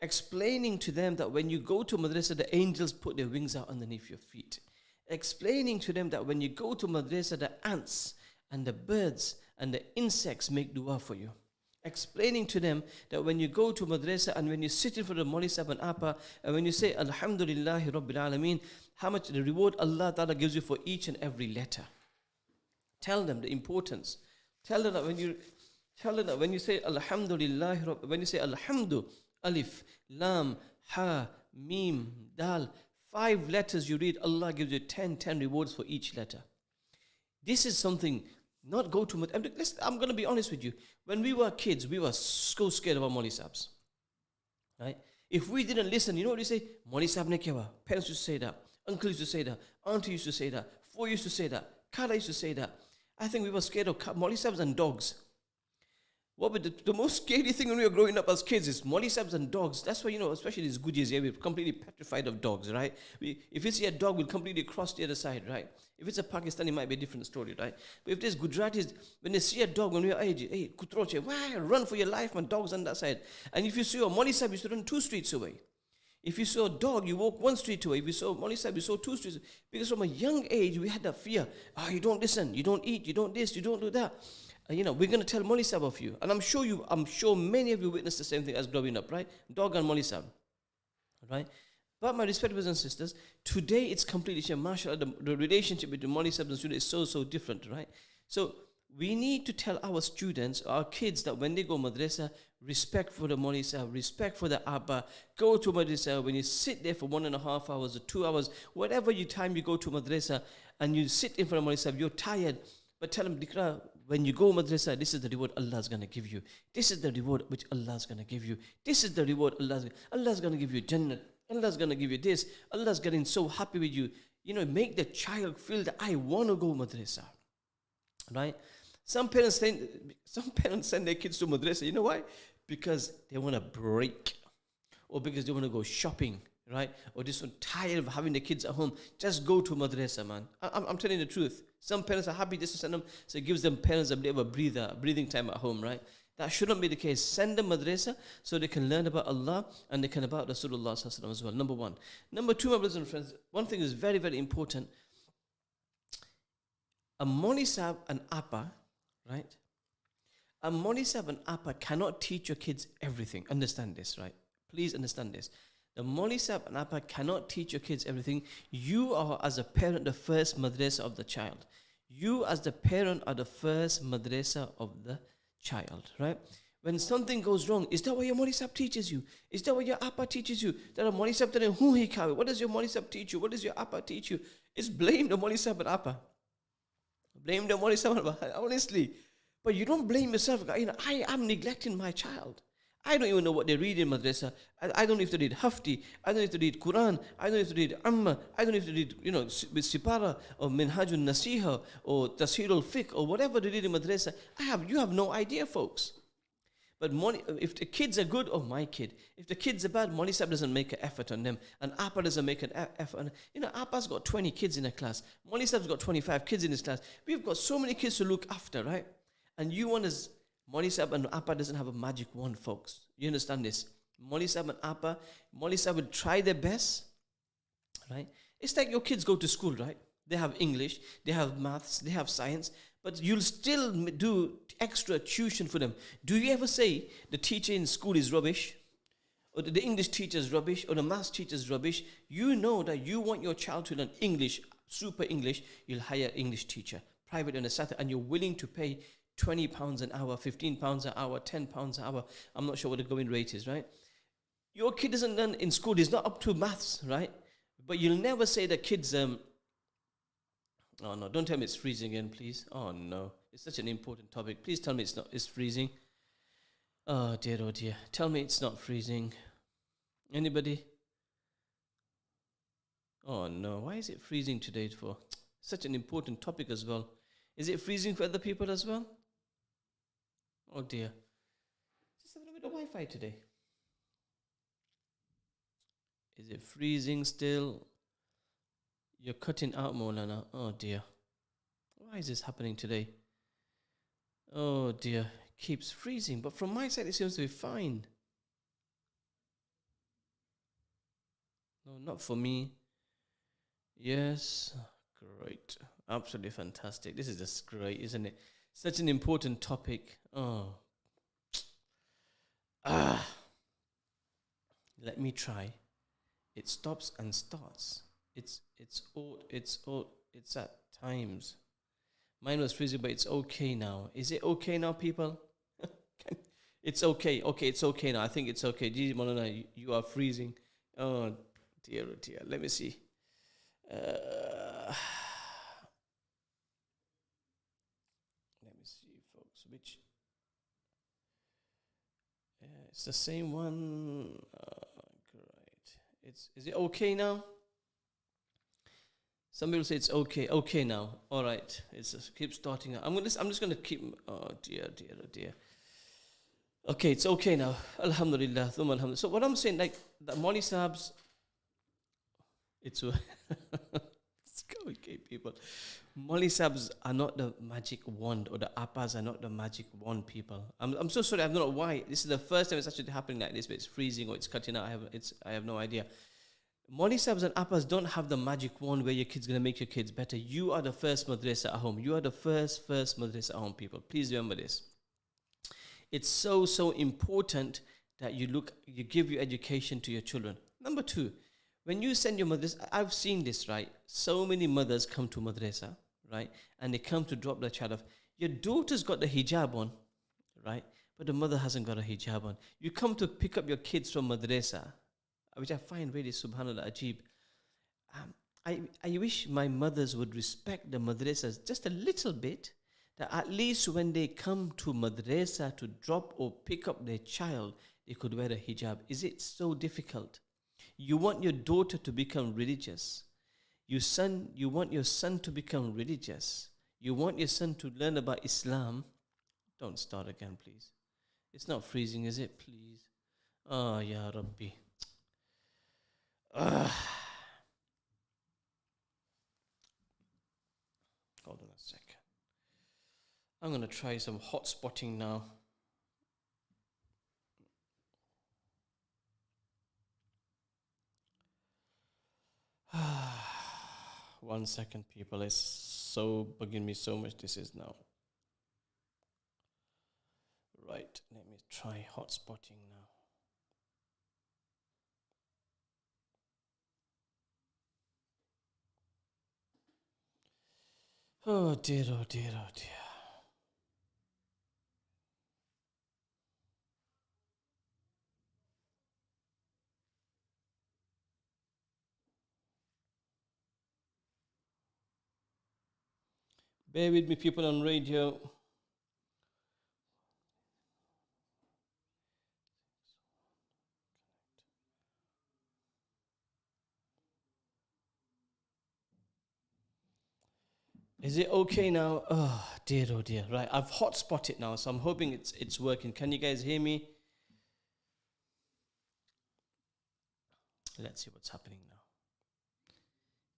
Explaining to them that when you go to madrasa, the angels put their wings out underneath your feet. Explaining to them that when you go to madrasa, the ants and the birds and the insects make dua for you. Explaining to them that when you go to madrasa and when you sit in front of Maulvi Sahib and Appa, and when you say Alhamdulillahi Rabbil Alameen, how much the reward Allah Ta'ala gives you for each and every letter. Tell them the importance. Tell them that when you say Alhamdulillah, when you say Alhamdu, Alif, Lam, Ha, Mim, Dal, 5 letters you read, Allah gives you 10 rewards for each letter. This is something, not go to... I'm going to be honest with you. When we were kids, we were so scared of our Maulvi Sahibs. Right? If we didn't listen, you know what we say? Maulvi Sahib ne kya? Parents used to say that. Uncle used to say that. Auntie used to say that. Four used to say that. Kala used to say that. I think we were scared of Maulvi Sahibs and dogs. The most scary thing when we were growing up as kids is Maulvi Sahibs and dogs. That's why, especially these Guji's here, we're completely petrified of dogs, right? If we see a dog, we'll completely cross the other side, right? If it's a Pakistani, it might be a different story, right? But if there's Gujaratis, when they see a dog, when we're age, hey, kutroche, why? Run for your life, man, dog's on that side. And if you see a Maulvi Sahib, you should run 2 streets away. If you saw a dog, you walk 1 street away. If you saw Maulvi Sahib, you saw 2 streets away. Because from a young age, we had that fear. You don't listen, you don't eat, you don't this, you don't do that. We're going to tell Maulvi Sahib of you. And I'm sure many of you witnessed the same thing as growing up, right? Dog and Maulvi Sahib, right? But my respected brothers and sisters, today it's completely changed. MashaAllah, the relationship between Mali Sabs and students is so different, right? So we need to tell our students, our kids, that when they go madrasa, respect for the Mali Sahib, respect for the Abba. Go to madrasa. When you sit there for 1.5 hours or 2 hours, whatever time you go to madrasa, and you sit in front of Mali Sahib, you're tired. But tell them, Dikra, when you go madrasa, this is the reward Allah's going to give you. This is the reward which Allah's going to give you. This is the reward Allah's going to give you Jannah. Allah's going to give you this. Allah's getting so happy with you. Make the child feel that I want to go madrasa. Right? Some parents send their kids to madrasa. You know why? Because they want to break, or because they want to go shopping, right? Or just so tired of having the kids at home. Just go to madrasa, man. I'm telling you the truth. Some parents are happy just to send them, so it gives them parents a bit of a breathing time at home, right? That shouldn't be the case. Send them madrasa so they can learn about Allah and they can about Rasulullah as well. Number one. Number two, my brothers and friends, one thing is very, very important. A Moli Sahib and Appa, right? A Moli Sahib and Appa cannot teach your kids everything. Understand this, right? Please understand this. The Moli Sahib and Appa cannot teach your kids everything. You are, as a parent, the first madrasa of the child. You, as the parent, are the first madrasa of the child, right? When something goes wrong, is that what your Moli Sahib teaches you? Is that what your Appa teaches you? That a Moli Sahib telling who he kawe? What does your Moli Sahib teach you? What does your Appa teach you? It's blame the Moli Sahib and Appa. Blame the Moli Sahib and Appa, honestly. But you don't blame yourself. I am neglecting my child. I don't even know what they read in madrasa. I don't know if they read Hafti. I don't know if they read Quran. I don't know if they read Amma. I don't know if they read, with Sipara or Minhajul Nasiha or Tashirul Fiqh or whatever they read in madrasa. You have no idea, folks. But if the kids are good, my kid. If the kids are bad, Moli Sahib doesn't make an effort on them. And Appa doesn't make an effort. Appa's got 20 kids in a class. Moli Sahib's got 25 kids in his class. We've got so many kids to look after, right? And you want to... Moli Sahib and Appa doesn't have a magic wand, folks. You understand this? Moli Sahib and Appa, Moli Sahib will try their best, right? It's like your kids go to school, right? They have English, they have maths, they have science, but you'll still do extra tuition for them. Do you ever say the teacher in school is rubbish? Or the English teacher is rubbish? Or the maths teacher is rubbish? You know that you want your child to learn English, super English, you'll hire an English teacher, private on a Saturday, and you're willing to pay £20 an hour, £15 an hour, £10 an hour. I'm not sure what the going rate is, right? Your kid doesn't learn in school. He's not up to maths, right? But you'll never say the kids, oh no, don't tell me it's freezing again, please. Oh no, it's such an important topic. Please tell me it's freezing. Oh dear, oh dear. Tell me it's not freezing. Anybody? Oh no, why is it freezing today for? Such an important topic as well. Is it freezing for other people as well? Oh dear. Just having a bit of Wi-Fi today. Is it freezing still? You're cutting out, Moulana. Oh dear. Why is this happening today? Oh dear. Keeps freezing. But from my side, it seems to be fine. No, not for me. Yes. Great. Absolutely fantastic. This is just great, isn't it? Such an important topic. Oh. Let me try. It stops and starts. It's at times. Mine was freezing, but it's okay now. Is it okay now, people? It's okay. Okay, it's okay now. I think it's okay. Gee, Moulana, you are freezing. Oh dear, oh dear. Let me see. Which it's the same one. Great. Is it okay now? Some people say it's okay. Okay now. All right. It's just keep starting. I'm just gonna keep. Oh dear, dear, oh dear. Okay, it's okay now. Alhamdulillah. Alhamdulillah. So what I'm saying, like the Moli Sahibs, it's okay, people. Moli Sahibs are not the magic wand, or the Appas are not the magic wand, people. I'm so sorry. I don't know why. This is the first time it's actually happening like this, but it's freezing or it's cutting out. I have no idea. Moli Sahibs and Appas don't have the magic wand where your kid's gonna make your kids better. You are the first madrasa at home. You are the first madrasa at home, people. Please remember this. It's so important that you give your education to your children. Number two, When you send your mothers, I've seen this, right? So many mothers come to madrasa, right? And they come to drop their child off. Your daughter's got the hijab on, right? But the mother hasn't got a hijab on. You come to pick up your kids from madrasa, which I find really subhanallah ajib. I wish my mothers would respect the madrasas just a little bit, that at least when they come to madrasa to drop or pick up their child, they could wear a hijab. Is it so difficult? You want your daughter to become religious. You want your son to become religious. You want your son to learn about Islam. Don't start again, please. It's not freezing, is it? Please. Ah, Ya Rabbi. Hold on a second. I'm going to try some hot spotting now. One second, people. It's so bugging me so much. This is now. Right. Let me try hot spotting now. Oh dear, oh dear, oh dear. Bear with me, people on radio. Is it okay now? Oh dear, oh dear. Right, I've hotspot it now, so I'm hoping it's working. Can you guys hear me? Let's see what's happening now.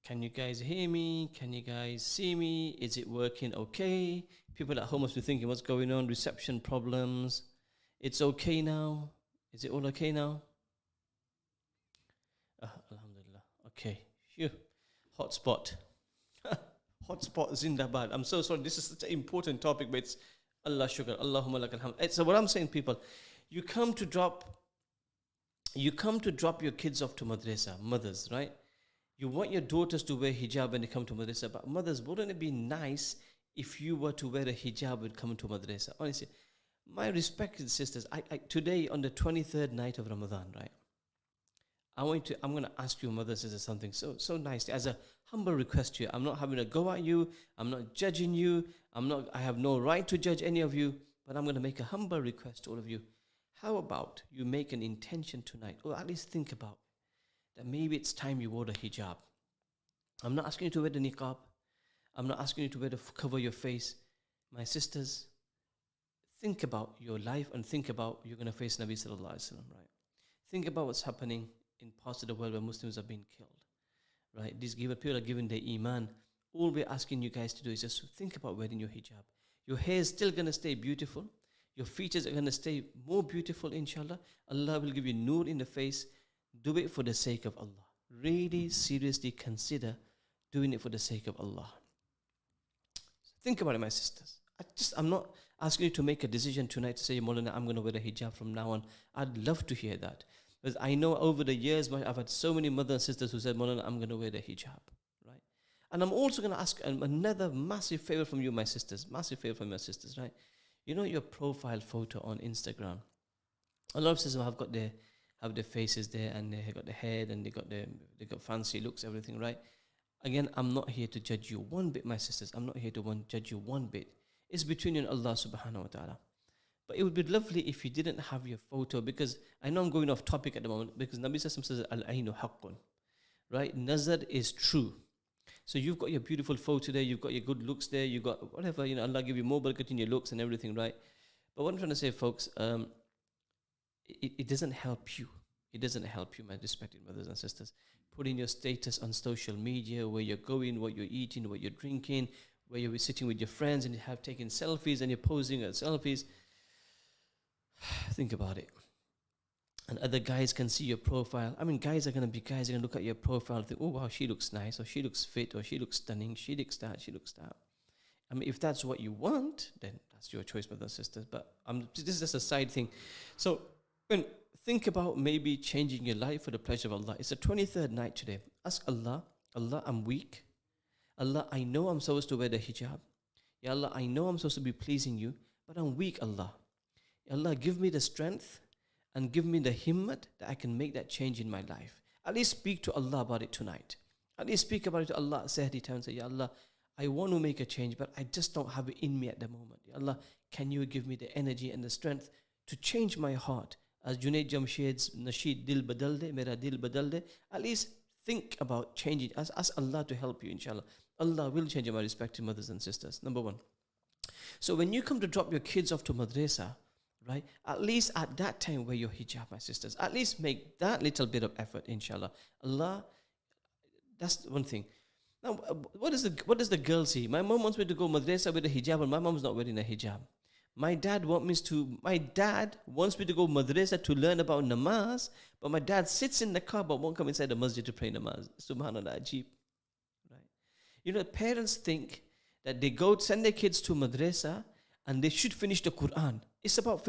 Can you guys hear me? Can you guys see me? Is it working okay? People at home must be thinking, what's going on? Reception problems. It's okay now? Is it all okay now? Alhamdulillah. Okay. Phew. Hotspot. Hotspot Zindabad. I'm so sorry. This is such an important topic, but it's Allah shukr. Allahumma lakal hamd. So what I'm saying, people, you come to drop your kids off to madrasa, mothers, right? You want your daughters to wear hijab when they come to madrasa, but mothers, wouldn't it be nice if you were to wear a hijab when coming to madrasa? Honestly, my respected sisters, I today on the 23rd night of Ramadan, right? I'm going to ask you, mothers, is something so nice as a humble request to you. I'm not having a go at you. I'm not judging you. I have no right to judge any of you, but I'm going to make a humble request to all of you. How about you make an intention tonight, or at least think about that maybe it's time you wore the hijab. I'm not asking you to wear the niqab. I'm not asking you to cover your face. My sisters, think about your life and think about you're going to face Nabi Sallallahu Alaihi Wasallam, right? Think about what's happening in parts of the world where Muslims are being killed, right? These people are giving their iman. All we're asking you guys to do is just think about wearing your hijab. Your hair is still going to stay beautiful. Your features are going to stay more beautiful, inshallah. Allah will give you nur in the face. Do it for the sake of Allah. Really, seriously consider doing it for the sake of Allah. Think about it, my sisters. I'm not asking you to make a decision tonight to say, Moulana, I'm going to wear a hijab from now on. I'd love to hear that. Because I know over the years, I've had so many mothers and sisters who said, Moulana, I'm going to wear the hijab. Right? And I'm also going to ask another massive favor from you, my sisters. Massive favor from your sisters, right? You know your profile photo on Instagram. A lot of sisters have their faces there, and they got the head, and they got fancy looks, everything, right? Again, I'm not here to judge you one bit, my sisters. I'm not here to judge you one bit. It's between you and Allah subhanahu wa ta'ala. But it would be lovely if you didn't have your photo, because I know I'm going off topic at the moment, because Nabi Sallallahu says, Al-Ainu haqqun, right? Nazar is true. So you've got your beautiful photo there, you've got your good looks there, you've got whatever, Allah give you more barakat in your looks and everything, right? But what I'm trying to say, folks, it doesn't help you. It doesn't help you, my respected brothers and sisters. Putting your status on social media, where you're going, what you're eating, what you're drinking, where you're sitting with your friends and you have taken selfies and you're posing at selfies. Think about it. And other guys can see your profile. I mean, guys are going to look at your profile and think, oh, wow, she looks nice, or she looks fit, or she looks stunning, she looks that. I mean, if that's what you want, then that's your choice, brothers and sisters. But this is just a side thing. So, think about maybe changing your life for the pleasure of Allah. It's the 23rd night today. Ask Allah, Allah, I'm weak. Allah, I know I'm supposed to wear the hijab. Ya Allah, I know I'm supposed to be pleasing you, but I'm weak, Allah. Ya Allah, give me the strength and give me the himmat that I can make that change in my life. At least speak to Allah about it tonight. At least speak about it to Allah. Sahdi time, say, Ya Allah, I want to make a change, but I just don't have it in me at the moment. Ya Allah, can you give me the energy and the strength to change my heart? As Junaid Jamshed's Nasheed Dil Badal De, Mera Dil Badal De, at least think about changing. Ask Allah to help you, inshallah. Allah will change you, my respected mothers and sisters. Number one. So when you come to drop your kids off to madrasa, right, at least at that time wear your hijab, my sisters. At least make that little bit of effort, inshallah. Allah, that's one thing. Now, what does the girl see? My mom wants me to go madrasa with a hijab, and my mom's not wearing a hijab. My dad wants me to go madrasa to learn about namaz, but my dad sits in the car but won't come inside the masjid to pray namaz. Subhanallah, ajib. Right? You know, parents think that they go send their kids to madrasa and they should finish the Quran. It's about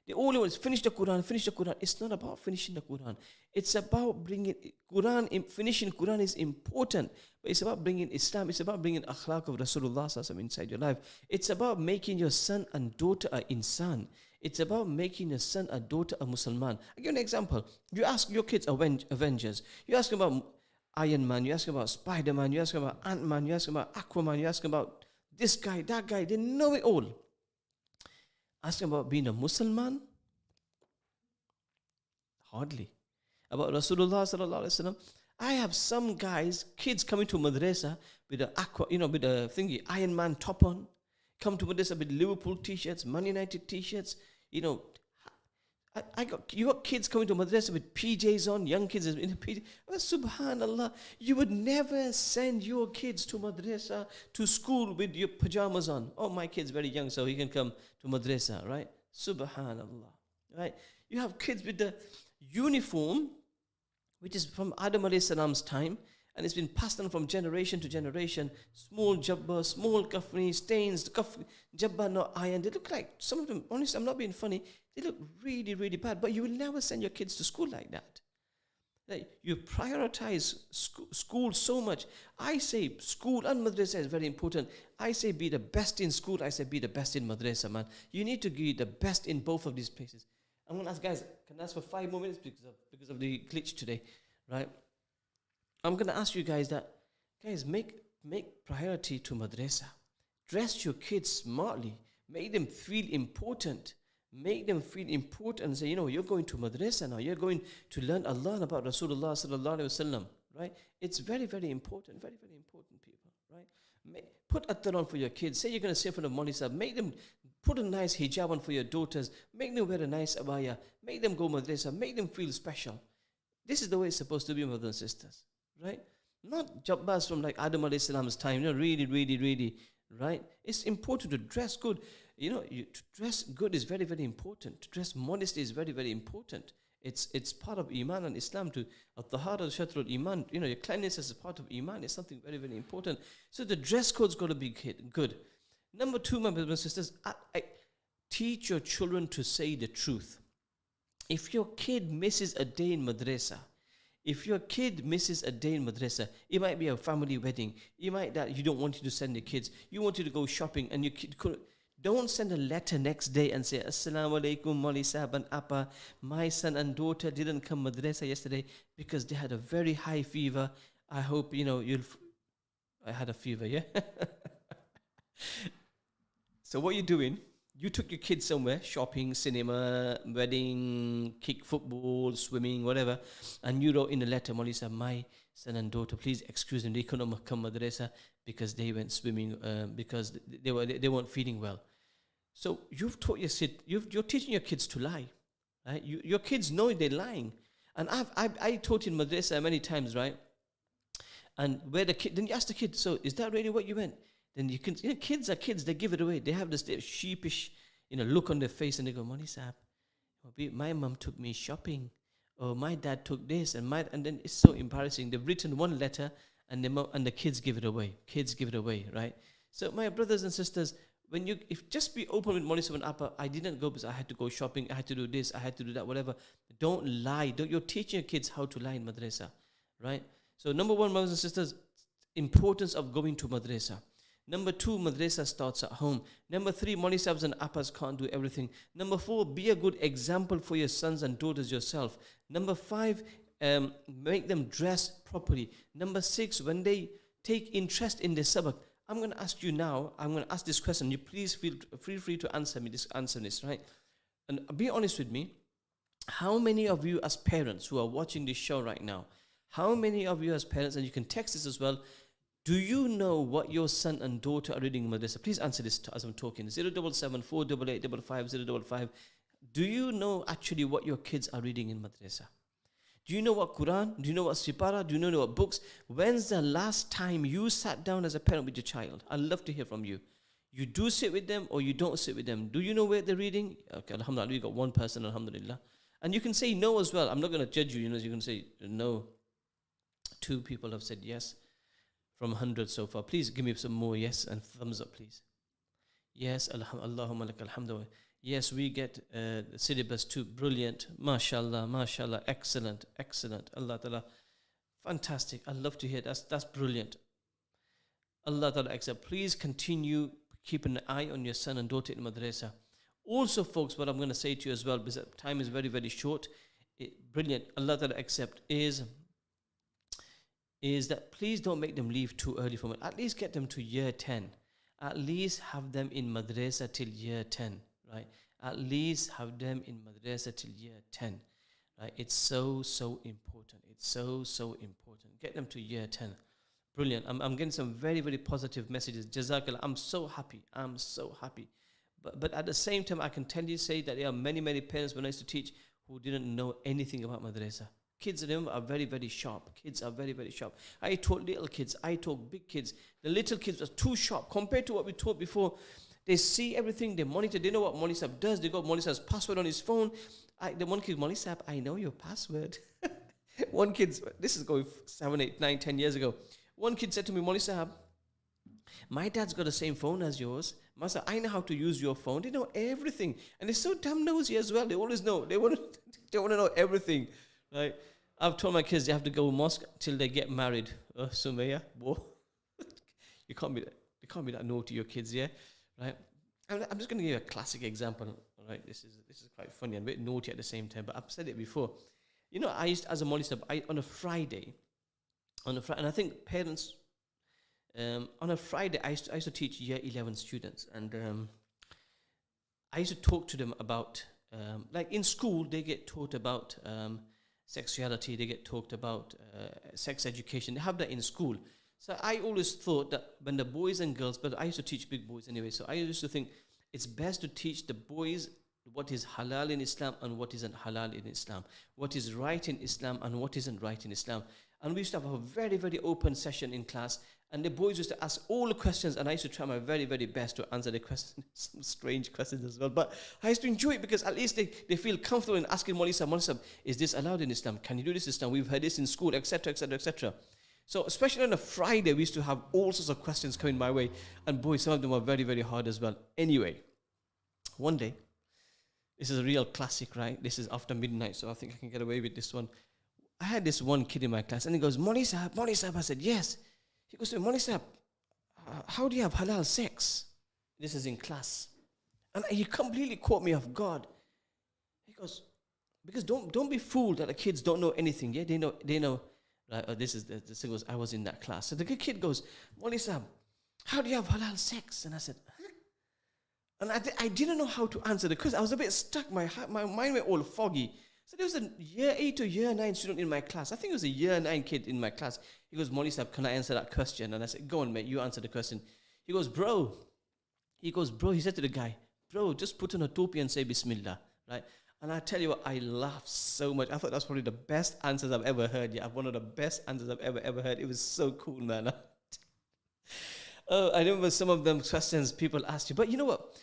the only one is finish the Quran, finish the Quran. It's not about finishing the Quran. It's about bringing Quran. Finishing Quran is important, but it's about bringing Islam. It's about bringing akhlaq of Rasulullah sallallahu alaihi wasallam inside your life. It's about making your son and daughter a insan. It's about making your son and daughter a Musliman. I'll give you an example. You ask your kids Avengers. You ask them about Iron Man. You ask them about Spider-Man. You ask them about Ant-Man. You ask them about Aquaman. You ask them about this guy, that guy. They know it all. Ask them about being a Muslim. Hardly. About Rasulullah sallallahu alaihi wasallam. I have some kids coming to madrasa with a Iron Man top on. Come to madrasa with Liverpool t-shirts, Man United t-shirts. You know, you got kids coming to madrasa with PJs on. Young kids in PJs. Oh, subhanallah, you would never send your kids to madrasa, to school with your pajamas on. Oh, my kid's very young, so he can come to madrasa, right? Subhanallah, right? You have kids with the uniform, which is from Adam alayhi salam's time, and it's been passed on from generation to generation. Small jabba, small kafni, stains, jabba not iron. They look like, some of them, honestly, I'm not being funny, they look really, really bad. But you will never send your kids to school like that. Like, you prioritize school so much. I say school and madrasa is very important. I say be the best in school. I say be the best in madrasa, man. You need to be the best in both of these places. I'm going to ask guys, can I ask for 5 more minutes because of the glitch today, right? I'm going to ask you guys that, guys, make priority to madrasa. Dress your kids smartly. Make them feel important. Make them feel important and say, you know, you're going to madrasa now. You're going to learn Allah and about Rasulullah sallallahu alaihi wasallam, right? It's very, very important. Very, very important, people, right? Put attar on for your kids. Say you're going to say for the Molisa. Make them put a nice hijab on for your daughters. Make them wear a nice abaya. Make them go madrasa. Make them feel special. This is the way it's supposed to be, brothers and sisters, right? Not jabbas from like Adam alayhi salam's time. You know, really, really, really, right? It's important to dress good. You know, to dress good is very, very important. To dress modestly is very, very important. It's part of Iman and Islam. To al-tahara shatrul Iman. You know, your cleanliness is a part of Iman. It's something very, very important. So the dress code's got to be good. Number 2, my brothers and sisters, teach your children to say the truth. If your kid misses a day in madrasa, it might be a family wedding. It might that you don't want you to send the kids. You want you to go shopping and your kid couldn't. Don't send a letter next day and say, Assalamu alaikum, Mali Sahab and Appa. My son and daughter didn't come madrasa yesterday because they had a very high fever. I hope, you know, I had a fever, yeah? So what you're doing, you took your kids somewhere, shopping, cinema, wedding, kick football, swimming, whatever, and you wrote in a letter, Mali Sahab, my son and daughter, please excuse them, they couldn't come madrasa because they went swimming, because they weren't feeling well. So you've taught you're teaching your kids to lie, right? Your kids know they're lying, and I taught in madrasa many times, right? And where the kid, then you ask the kid, so is that really what you meant? Then you can, kids are kids, they give it away. They have this sheepish, look on their face, and they go, Mani Sahab, my mom took me shopping, or my dad took this, and then it's so embarrassing. They've written one letter, and the kids give it away. Kids give it away, right? So my brothers and sisters, when you, if just be open with Maulana and Appa, I didn't go because I had to go shopping, I had to do this, I had to do that, whatever. Don't lie. You're teaching your kids how to lie in madrasa, right? So number one, brothers and sisters, importance of going to madrasa. Number two, madrasa starts at home. Number three, Maulana and Appas can't do everything. Number four, be a good example for your sons and daughters yourself. Number five, make them dress properly. Number six, when they take interest in the sabak, I'm going to ask you now, I'm going to ask this question. You please feel free to answer this, right? And be honest with me. How many of you as parents who are watching this show right now, how many of you as parents, and you can text this as well, do you know what your son and daughter are reading in madrasa? Please answer this as I'm talking. 077 488 55055. Do you know actually what your kids are reading in madrasa? Do you know what Quran? Do you know what Sipara? Do you know what books? When's the last time you sat down as a parent with your child? I'd love to hear from you. You do sit with them or you don't sit with them. Do you know where they're reading? Okay, alhamdulillah, you got one person, alhamdulillah. And you can say no as well. I'm not going to judge you, you can say no. 2 people have said yes from 100 so far. Please give me some more yes and thumbs up, please. Yes, Allahumma lak alhamdulillah. Yes, we get the syllabus too. Brilliant. MashaAllah, MashaAllah. Excellent, excellent. Allah Ta'ala. Fantastic. I love to hear that. That's brilliant. Allah Ta'ala accept. Please continue keeping an eye on your son and daughter in madrasa. Also, folks, what I'm going to say to you as well, because time is very, very short. Brilliant. Allah Ta'ala accept is that please don't make them leave too early from it. At least get them to year 10. At least have them in madrasa till year 10. Right? At least have them in madrasa till year 10. Right? It's so, so important. It's so, so important. Get them to year 10. Brilliant. I'm getting some very, very positive messages. Jazakallah. I'm so happy. I'm so happy. But at the same time, I can say that there are many, many parents when I used to teach who didn't know anything about madrasa. Kids, remember, are very, very sharp. Kids are very, very sharp. I taught little kids. I taught big kids. The little kids were too sharp compared to what we taught before. They see everything, they monitor, they know what Maulana Sahib does, they got Maulana Sahib's password on his phone. The one kid, Maulana Sahib, I know your password. One kid, this is going 7, 8, 9, 10 years ago. One kid said to me, Maulana Sahib, my dad's got the same phone as yours. Master, I know how to use your phone. They know everything. And they're so damn nosy as well. They always know. They want to know everything. Right? I've told my kids they have to go to mosque till they get married. Sumaya, whoa. You can't be that naughty, your kids, yeah? Right? I'm just going to give you a classic example. Right? This is quite funny and a bit naughty at the same time, but I've said it before. I used, as a Maulana, on a Friday, and I think parents, on a Friday, I used to teach year 11 students, and I used to talk to them about, like in school, they get taught about sexuality, they get talked about sex education, they have that in school. So I always thought that when the boys and girls, but I used to teach big boys anyway, so I used to think it's best to teach the boys what is halal in Islam and what isn't halal in Islam, what is right in Islam and what isn't right in Islam. And we used to have a very, very open session in class, and the boys used to ask all the questions, and I used to try my very, very best to answer the questions, some strange questions as well. But I used to enjoy it because at least they feel comfortable in asking Maulana Sahib, is this allowed in Islam? Can you do this in Islam? We've heard this in school, etc., etc., etc. So especially on a Friday, we used to have all sorts of questions coming my way, and boy, some of them were very, very hard as well. Anyway, one day, this is a real classic, right? This is after midnight, so I think I can get away with this one. I had this one kid in my class, and he goes, Maulana Sahib. I said, yes. He goes to me, Maulana Sahib, how do you have halal sex? This is in class. And he completely caught me off guard. He goes, because don't be fooled that the kids don't know anything. Yeah, they know. Right? This is the thing goes, I was in that class. So the kid goes, Maulana Sahib, how do you have halal sex? And I said, huh? And I didn't know how to answer the question. I was a bit stuck. My mind went all foggy. So there was a year 8 or year 9 student in my class. I think it was a year 9 kid in my class. He goes, Maulana Sahib, can I answer that question? And I said, go on, mate, you answer the question. He goes, bro. He said to the guy, bro, just put on a topi and say Bismillah, right? And I tell you what, I laughed so much. I thought that's probably the best answers I've ever heard. Yeah, one of the best answers I've ever heard. It was so cool, man. I remember some of them questions people asked you. But you know what?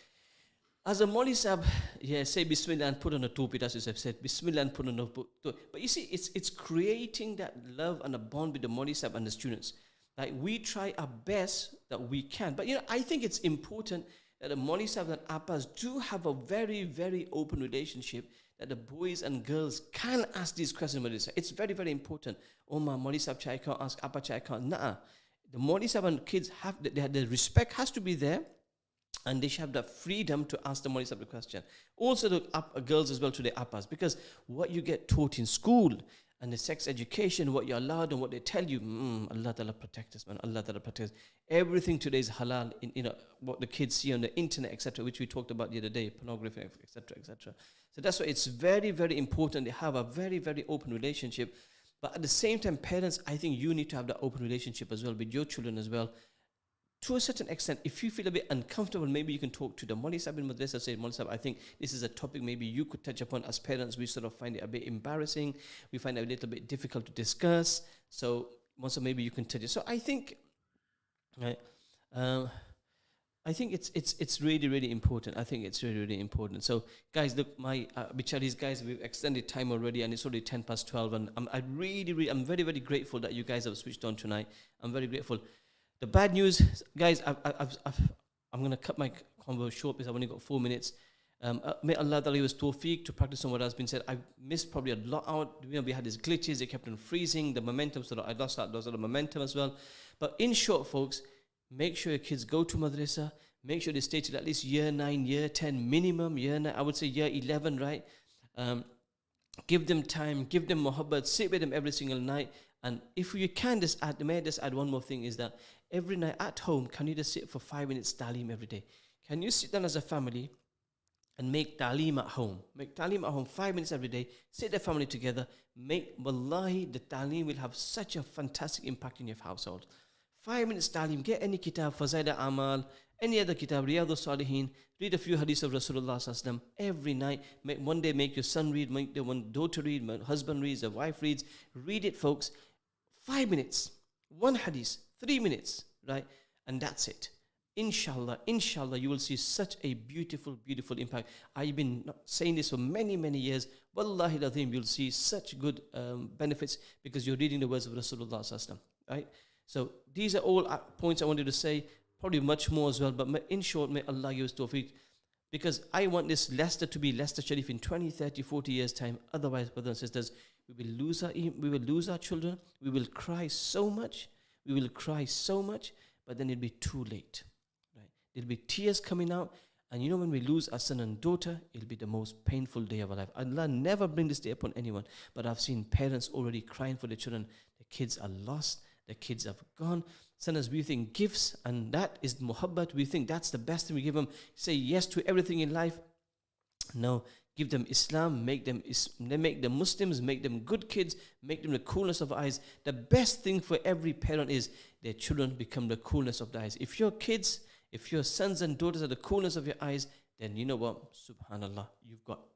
As a Maulana Sahib, yeah, say Bismillah and put on a topi. That's what I've said. Bismillah and put on a topi. But you see, it's creating that love and a bond with the Maulana Sahib and the students. Like, we try our best that we can. But, I think it's important that the Maulvi Sahib and Appas do have a very, very open relationship, that the boys and girls can ask these questions in madrasa. It's very, very important. Oh, my Maulvi Sahib chai can't ask, Appa chai can't. Nah. The Maulvi Sahib and kids have, the respect has to be there, and they should have the freedom to ask the Maulvi Sahib the question. Also the girls as well to the Appas, because what you get taught in school and the sex education, what you're allowed and what they tell you, Allah Ta'ala protect us, man. Allah Ta'ala protect us. Everything today is halal, in what the kids see on the internet, etc., which we talked about the other day, pornography, etc., etc. So that's why it's very, very important they have a very, very open relationship. But at the same time, parents, I think you need to have that open relationship as well with your children as well. To a certain extent, if you feel a bit uncomfortable, maybe you can talk to the Maulvi Sahib in Madrasa, say, Maulvi Sahib, I think this is a topic maybe you could touch upon. As parents, we sort of find it a bit embarrassing. We find it a little bit difficult to discuss. So, also maybe you can touch it. So I think, it's really, really important. I think it's really, really important. So, guys, look, my bicharis, guys, we've extended time already, and it's already 12, and I'm very, very grateful that you guys have switched on tonight. I'm very grateful. The bad news, guys, I'm going to cut my convo short because I've only got 4 minutes. May Allah give us tawfiq to practice on what has been said. I missed probably a lot out. We had these glitches. It kept on freezing. The momentum, so I lost that. Those are the momentum as well. But in short, folks, make sure your kids go to madrasa. Make sure they stay till at least year 9, year 10, minimum year 9. I would say year 11, right? Give them time. Give them muhabbat. Sit with them every single night. And if you can may I just add one more thing, is that every night at home, can you just sit for 5 minutes ta'aleem every day? Can you sit down as a family and make ta'aleem at home? Make ta'aleem at home 5 minutes every day. Sit the family together. Wallahi, the ta'aleem will have such a fantastic impact in your household. 5 minutes ta'aleem. Get any kitab, Fazaida Amal, any other kitab, Riyadh Salihin. Read a few hadiths of Rasulullah Sallallahu every night. One day make your son read, make the one daughter read, my husband reads, the wife reads. Read it, folks. 5 minutes. One hadith. 3 minutes, right? And that's it. Inshallah, you will see such a beautiful, beautiful impact. I've been saying this for many, many years. Wallahi ladhim, you'll see such good benefits because you're reading the words of Rasulullah Sallallahu, right? So these are all points I wanted to say. Probably much more as well. But in short, may Allah give us tawfiq. Because I want this Leicester to be Leicester Sharif in 20, 30, 40 years' time. Otherwise, brothers and sisters, we will lose our children. We will cry so much. But then it'll be too late. Right? There'll be tears coming out. And you know, when we lose our son and daughter, it'll be the most painful day of our life. Allah never bring this day upon anyone. But I've seen parents already crying for their children. The kids are lost. The kids have gone. Sometimes we think gifts, and that is muhabbat. We think that's the best thing we give them. Say yes to everything in life. No, give them Islam, make them Muslims, make them good kids, make them the coolness of eyes. The best thing for every parent is their children become the coolness of the eyes. If your kids, if your sons and daughters are the coolness of your eyes, then you know what? Subhanallah,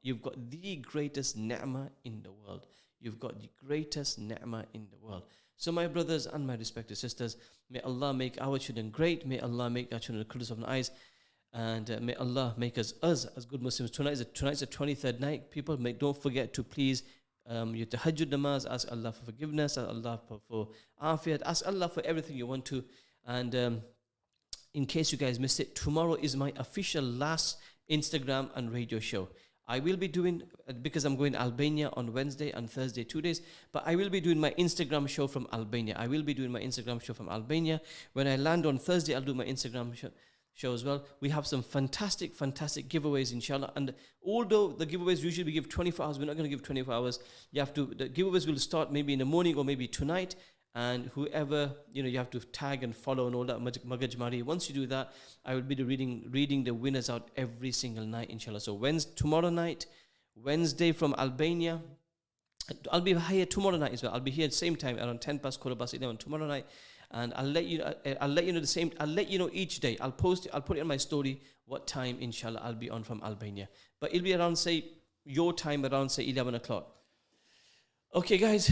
you've got the greatest ni'mah in the world. You've got the greatest ni'mah in the world. So my brothers and my respected sisters, may Allah make our children great. May Allah make our children the coolness of the eyes. And may Allah make us as good Muslims. Tonight's the 23rd night. People, don't forget to please your tahajjud namaz. Ask Allah for forgiveness. Ask Allah for afiyat. Ask Allah for everything you want to. And in case you guys missed it, tomorrow is my official last Instagram and radio show. I will be doing, because I'm going to Albania on Wednesday and Thursday, 2 days, but I will be doing my Instagram show from Albania. When I land on Thursday, I'll do my Instagram show as well. We have some fantastic giveaways, inshallah. And although the giveaways usually we give 24 hours, we're not going to give 24 hours. The giveaways will start maybe in the morning or maybe tonight. And whoever, you have to tag and follow and all that, Magaj Mari. Once you do that, I will be reading the winners out every single night, inshallah. So tomorrow night, Wednesday from Albania. I'll be here tomorrow night as well. I'll be here at the same time, around 11:10 tomorrow night. And I'll let you know I'll let you know each day. I'll put it on my story what time, inshallah, I'll be on from Albania. But it'll be around, say, your time, around, say, 11 o'clock. Okay, guys,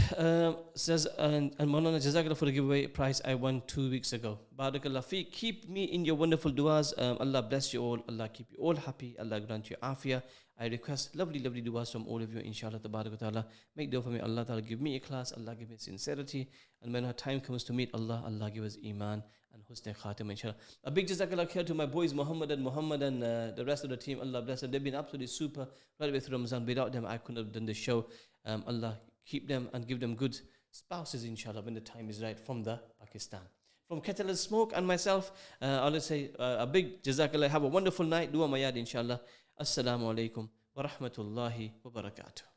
says, and Moulana, Jazakallah for the giveaway prize I won 2 weeks ago. Barakallah fi. Keep me in your wonderful du'as. Allah bless you all. Allah keep you all happy. Allah grant you afiyah. I request lovely du'as from all of you, inshallah ta'ala. Make dua for me, Allah ta'ala give me ikhlas, Allah give me sincerity, and when our time comes to meet Allah, Allah give us iman and husn khatim, inshallah. A big jazakallah khair to my boys Muhammad and the rest of the team. Allah bless them. They've been absolutely super right away through Ramadan. Without them, I couldn't have done the show. Allah keep them and give them good spouses, inshallah, when the time is right, from the Pakistan. From Kettle and Smoke and myself, I'll say a big jazakallah. Have a wonderful night. Dua mayad, inshallah. Assalamu alaikum wa rahmatullahi wa barakatuh.